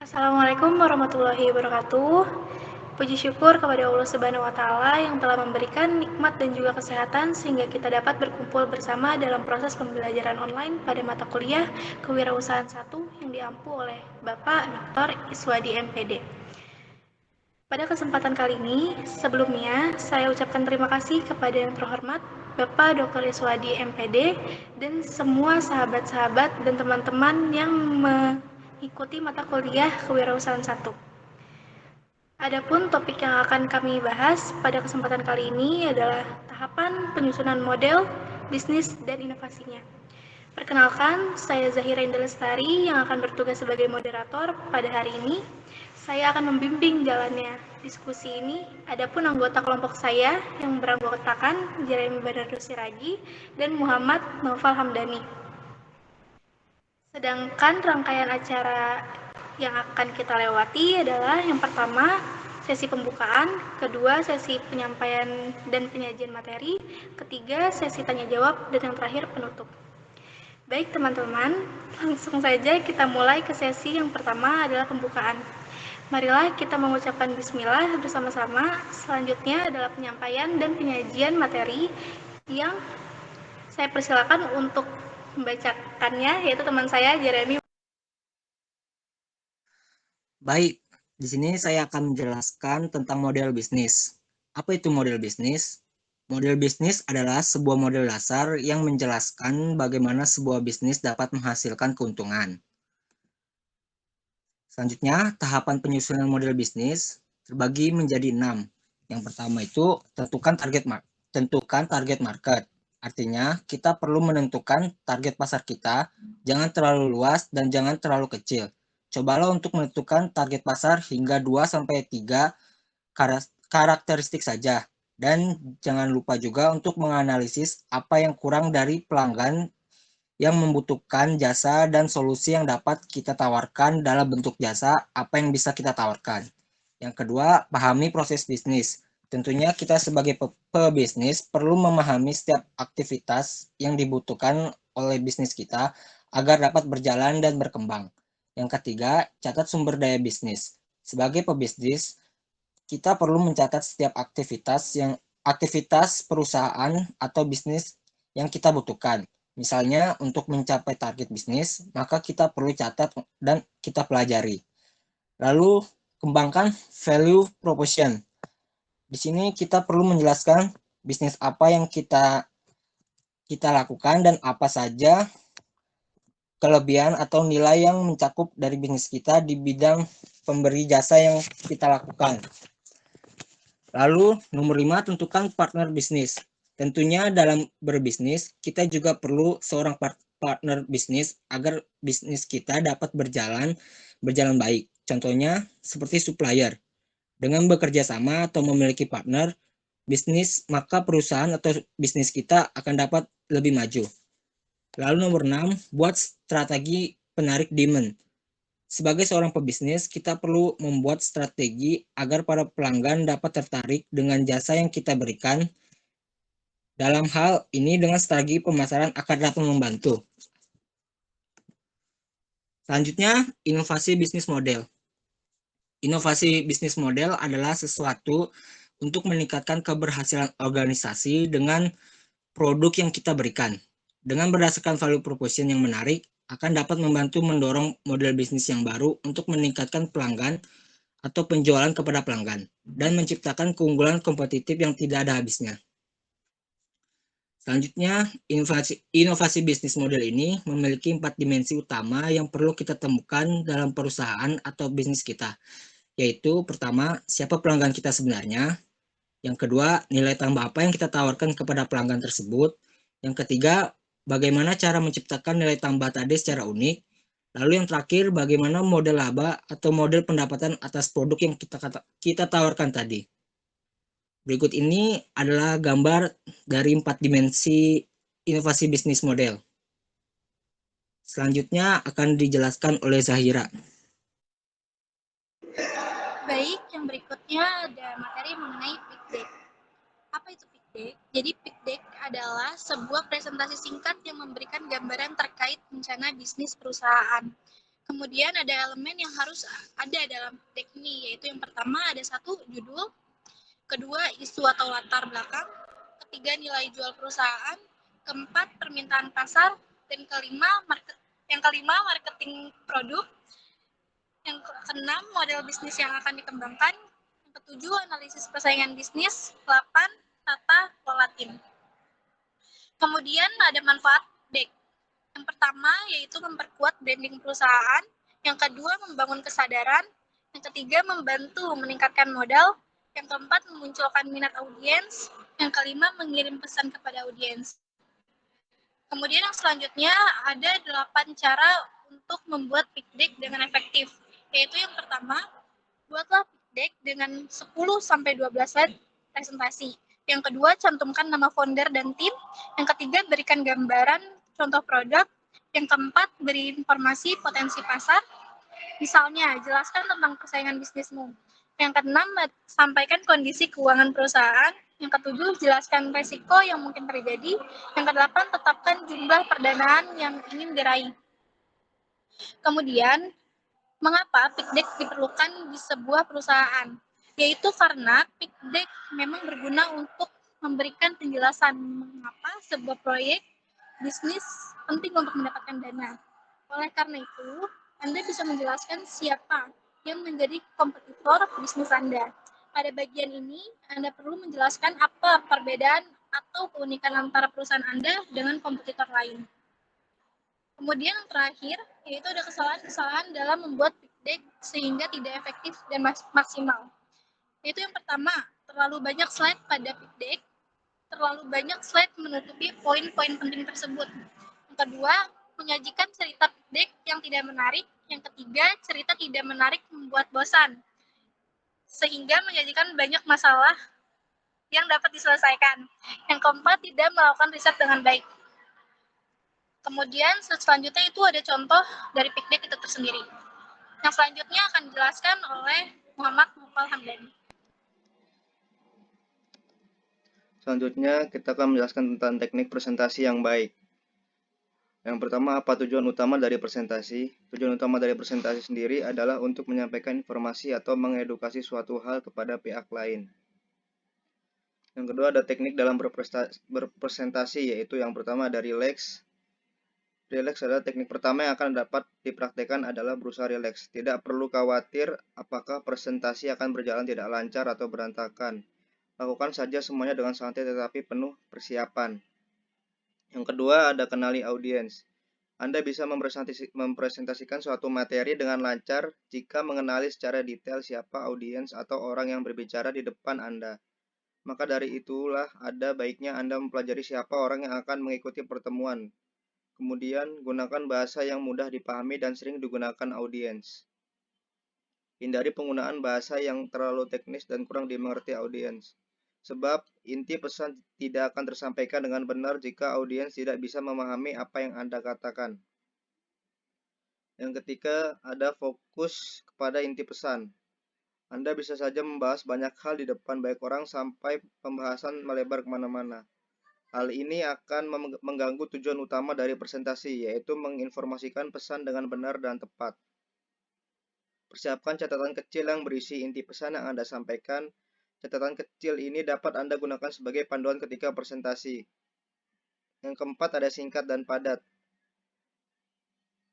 Assalamualaikum warahmatullahi wabarakatuh. Puji syukur kepada Allah Subhanahu wa Ta'ala yang telah memberikan nikmat dan juga kesehatan sehingga kita dapat berkumpul bersama dalam proses pembelajaran online pada mata kuliah Kewirausahaan 1 yang diampu oleh Bapak Dr. Iswadi MPD. Pada kesempatan kali ini, sebelumnya saya ucapkan terima kasih kepada yang terhormat Bapak Dr. Iswadi MPD dan semua sahabat-sahabat dan teman-teman yang mengikuti mata kuliah Kewirausahaan 1. Adapun topik yang akan kami bahas pada kesempatan kali ini adalah tahapan penyusunan model, bisnis, dan inovasinya. Perkenalkan, saya Zahira Indah Lestari yang akan bertugas sebagai moderator pada hari ini. Saya akan membimbing jalannya diskusi ini. Adapun anggota kelompok saya yang beranggotakan Jeremy Badardo Siragi dan Muhammad Naufal Hamdani. Sedangkan rangkaian acara yang akan kita lewati adalah yang pertama, sesi pembukaan, kedua, sesi penyampaian dan penyajian materi, ketiga, sesi tanya jawab, dan yang terakhir, penutup. Baik teman-teman, langsung saja kita mulai ke sesi yang pertama adalah pembukaan. Marilah kita mengucapkan bismillah bersama-sama. Selanjutnya adalah penyampaian dan penyajian materi yang saya persilakan untuk membacakannya, yaitu teman saya Jeremy. Baik, di sini saya akan menjelaskan tentang model bisnis. Apa itu model bisnis? Model bisnis adalah sebuah model dasar yang menjelaskan bagaimana sebuah bisnis dapat menghasilkan keuntungan. Selanjutnya, tahapan penyusunan model bisnis terbagi menjadi 6. Yang pertama itu tentukan target market. Artinya, kita perlu menentukan target pasar kita, jangan terlalu luas dan jangan terlalu kecil. Cobalah untuk menentukan target pasar hingga 2-3 karakteristik saja. Dan jangan lupa juga untuk menganalisis apa yang kurang dari pelanggan yang membutuhkan jasa dan solusi yang dapat kita tawarkan dalam bentuk jasa apa yang bisa kita tawarkan. Yang kedua, pahami proses bisnis. Tentunya kita sebagai pebisnis perlu memahami setiap aktivitas yang dibutuhkan oleh bisnis kita agar dapat berjalan dan berkembang. Yang ketiga, catat sumber daya bisnis. Sebagai pebisnis, kita perlu mencatat setiap aktivitas perusahaan atau bisnis yang kita butuhkan. Misalnya untuk mencapai target bisnis, maka kita perlu catat dan kita pelajari. Lalu kembangkan value proposition. Di sini kita perlu menjelaskan bisnis apa yang kita lakukan dan apa saja kelebihan atau nilai yang mencakup dari bisnis kita di bidang pemberi jasa yang kita lakukan. Lalu nomor 5, tentukan partner bisnis. Tentunya dalam berbisnis, kita juga perlu seorang partner bisnis agar bisnis kita dapat berjalan baik. Contohnya seperti supplier. Dengan bekerja sama atau memiliki partner bisnis, maka perusahaan atau bisnis kita akan dapat lebih maju. Lalu nomor 6, buat strategi penarik demand. Sebagai seorang pebisnis, kita perlu membuat strategi agar para pelanggan dapat tertarik dengan jasa yang kita berikan. Dalam hal ini dengan strategi pemasaran akan dapat membantu. Selanjutnya, inovasi bisnis model. Inovasi bisnis model adalah sesuatu untuk meningkatkan keberhasilan organisasi dengan produk yang kita berikan. Dengan berdasarkan value proposition yang menarik, akan dapat membantu mendorong model bisnis yang baru untuk meningkatkan pelanggan atau penjualan kepada pelanggan dan menciptakan keunggulan kompetitif yang tidak ada habisnya. Selanjutnya, inovasi bisnis model ini memiliki 4 dimensi utama yang perlu kita temukan dalam perusahaan atau bisnis kita, yaitu pertama, siapa pelanggan kita sebenarnya, yang kedua, nilai tambah apa yang kita tawarkan kepada pelanggan tersebut, yang ketiga, bagaimana cara menciptakan nilai tambah tadi secara unik, lalu yang terakhir, bagaimana model laba atau model pendapatan atas produk yang kita tawarkan tadi. Berikut ini adalah gambar dari 4 dimensi inovasi bisnis model. Selanjutnya akan dijelaskan oleh Zahira. Baik, yang berikutnya ada materi mengenai pitch deck. Apa itu pitch deck? Jadi pitch deck adalah sebuah presentasi singkat yang memberikan gambaran terkait rencana bisnis perusahaan. Kemudian ada elemen yang harus ada dalam deck ini, yaitu yang pertama ada satu, judul, kedua, isu atau latar belakang, ketiga, nilai jual perusahaan, keempat, permintaan pasar, dan yang kelima, marketing produk, yang keenam, model bisnis yang akan dikembangkan, yang ketujuh, analisis persaingan bisnis, 8, tata kelola tim. Kemudian ada manfaat deck. Yang pertama yaitu memperkuat branding perusahaan, yang kedua membangun kesadaran, yang ketiga membantu meningkatkan modal, yang keempat memunculkan minat audiens, yang kelima mengirim pesan kepada audiens. Kemudian yang selanjutnya ada 8 cara untuk membuat pitch deck dengan efektif, yaitu yang pertama, buatlah pitch deck dengan 10-12 slide presentasi. Yang kedua, cantumkan nama founder dan tim. Yang ketiga, berikan gambaran contoh produk. Yang keempat, beri informasi potensi pasar. Misalnya, jelaskan tentang persaingan bisnismu. Yang keenam, sampaikan kondisi keuangan perusahaan. Yang ketujuh, jelaskan resiko yang mungkin terjadi. Yang kedelapan, tetapkan jumlah perdanaan yang ingin diraih. Kemudian, mengapa pitch deck diperlukan di sebuah perusahaan? Yaitu karena pitch deck memang berguna untuk memberikan penjelasan mengapa sebuah proyek bisnis penting untuk mendapatkan dana. Oleh karena itu, Anda bisa menjelaskan siapa yang menjadi kompetitor bisnis Anda. Pada bagian ini, Anda perlu menjelaskan apa perbedaan atau keunikan antara perusahaan Anda dengan kompetitor lain. Kemudian yang terakhir, yaitu ada kesalahan-kesalahan dalam membuat pitch deck sehingga tidak efektif dan maksimal. Yaitu yang pertama, terlalu banyak slide pada pitch deck, terlalu banyak slide menutupi poin-poin penting tersebut. Yang kedua, menyajikan cerita pitch deck yang tidak menarik. Yang ketiga, cerita tidak menarik membuat bosan, sehingga menyajikan banyak masalah yang dapat diselesaikan. Yang keempat, tidak melakukan riset dengan baik. Kemudian selanjutnya itu ada contoh dari pitch deck itu tersendiri. Yang selanjutnya akan dijelaskan oleh Muhammad Mufal Hamdani. Selanjutnya kita akan menjelaskan tentang teknik presentasi yang baik. Yang pertama, apa tujuan utama dari presentasi? Tujuan utama dari presentasi sendiri adalah untuk menyampaikan informasi atau mengedukasi suatu hal kepada pihak lain. Yang kedua, ada teknik dalam berpresentasi, yaitu yang pertama ada relax. Relax adalah teknik pertama yang akan dapat dipraktekkan adalah berusaha relax. Tidak perlu khawatir apakah presentasi akan berjalan tidak lancar atau berantakan. Lakukan saja semuanya dengan santai tetapi penuh persiapan. Yang kedua, ada kenali audiens. Anda bisa mempresentasikan suatu materi dengan lancar jika mengenali secara detail siapa audiens atau orang yang berbicara di depan Anda. Maka dari itulah ada baiknya Anda mempelajari siapa orang yang akan mengikuti pertemuan. Kemudian, gunakan bahasa yang mudah dipahami dan sering digunakan audiens. Hindari penggunaan bahasa yang terlalu teknis dan kurang dimengerti audiens. Sebab, inti pesan tidak akan tersampaikan dengan benar jika audiens tidak bisa memahami apa yang Anda katakan. Yang ketiga, ada fokus kepada inti pesan. Anda bisa saja membahas banyak hal di depan banyak orang sampai pembahasan melebar kemana-mana. Hal ini akan mengganggu tujuan utama dari presentasi, yaitu menginformasikan pesan dengan benar dan tepat. Persiapkan catatan kecil yang berisi inti pesan yang Anda sampaikan. Catatan kecil ini dapat Anda gunakan sebagai panduan ketika presentasi. Yang keempat, ada singkat dan padat.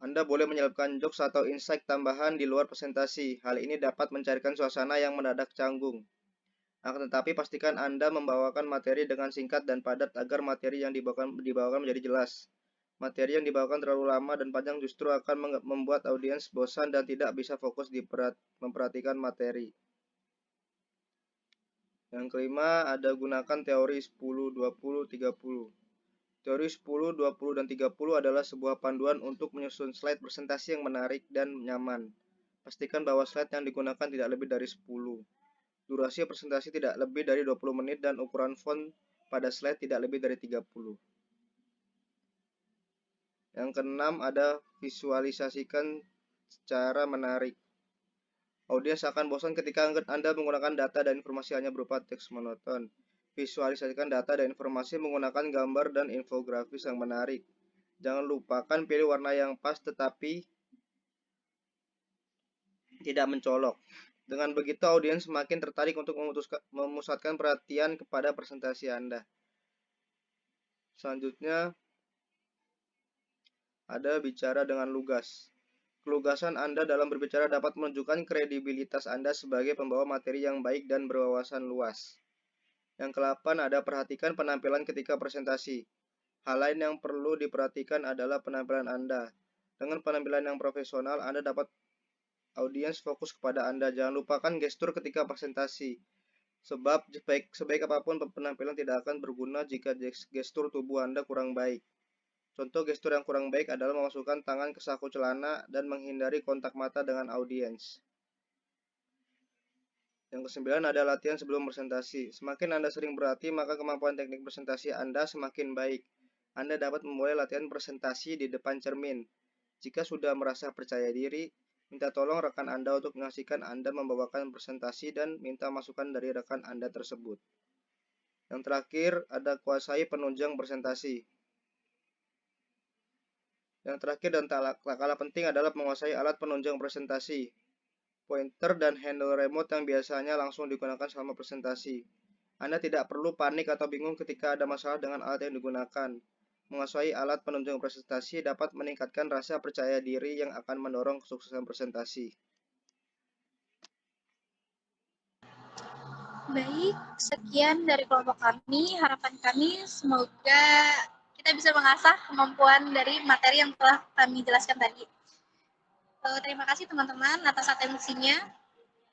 Anda boleh menyelipkan jokes atau insight tambahan di luar presentasi. Hal ini dapat mencarikan suasana yang mendadak canggung. Akan tetapi pastikan Anda membawakan materi dengan singkat dan padat agar materi yang dibawakan menjadi jelas. Materi yang dibawakan terlalu lama dan panjang justru akan membuat audiens bosan dan tidak bisa fokus memperhatikan materi. Yang kelima, ada gunakan teori 10, 20, 30. Teori 10, 20, dan 30 adalah sebuah panduan untuk menyusun slide presentasi yang menarik dan nyaman. Pastikan bahwa slide yang digunakan tidak lebih dari 10. Durasi presentasi tidak lebih dari 20 menit dan ukuran font pada slide tidak lebih dari 30. Yang keenam, ada visualisasikan secara menarik. Audiens akan bosan ketika Anda menggunakan data dan informasi hanya berupa teks monoton. Visualisasikan data dan informasi menggunakan gambar dan infografis yang menarik. Jangan lupakan pilih warna yang pas tetapi tidak mencolok. Dengan begitu, audiens semakin tertarik untuk memusatkan perhatian kepada presentasi Anda. Selanjutnya, ada bicara dengan lugas. Kelugasan Anda dalam berbicara dapat menunjukkan kredibilitas Anda sebagai pembawa materi yang baik dan berwawasan luas. Yang ke-8 ada perhatikan penampilan ketika presentasi. Hal lain yang perlu diperhatikan adalah penampilan Anda. Dengan penampilan yang profesional, Anda dapat audiens fokus kepada Anda. Jangan lupakan gestur ketika presentasi. Sebab sebaik apapun penampilan tidak akan berguna jika gestur tubuh Anda kurang baik. Contoh gestur yang kurang baik adalah memasukkan tangan ke saku celana dan menghindari kontak mata dengan audiens. Yang ke-9 ada latihan sebelum presentasi. Semakin Anda sering berlatih, maka kemampuan teknik presentasi Anda semakin baik. Anda dapat memulai latihan presentasi di depan cermin. Jika sudah merasa percaya diri, minta tolong rekan Anda untuk menyaksikan Anda membawakan presentasi dan minta masukan dari rekan Anda tersebut. Yang terakhir, ada kuasai penunjang presentasi. Yang terakhir dan tak kalah penting adalah menguasai alat penunjang presentasi. Pointer dan handle remote yang biasanya langsung digunakan selama presentasi. Anda tidak perlu panik atau bingung ketika ada masalah dengan alat yang digunakan. Menguasai alat penunjang presentasi dapat meningkatkan rasa percaya diri yang akan mendorong kesuksesan presentasi. Baik, sekian dari kelompok kami. Harapan kami semoga kita bisa mengasah kemampuan dari materi yang telah kami jelaskan tadi. Terima kasih teman-teman atas atensinya.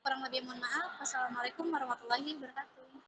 Kurang lebih mohon maaf. Wassalamualaikum warahmatullahi wabarakatuh.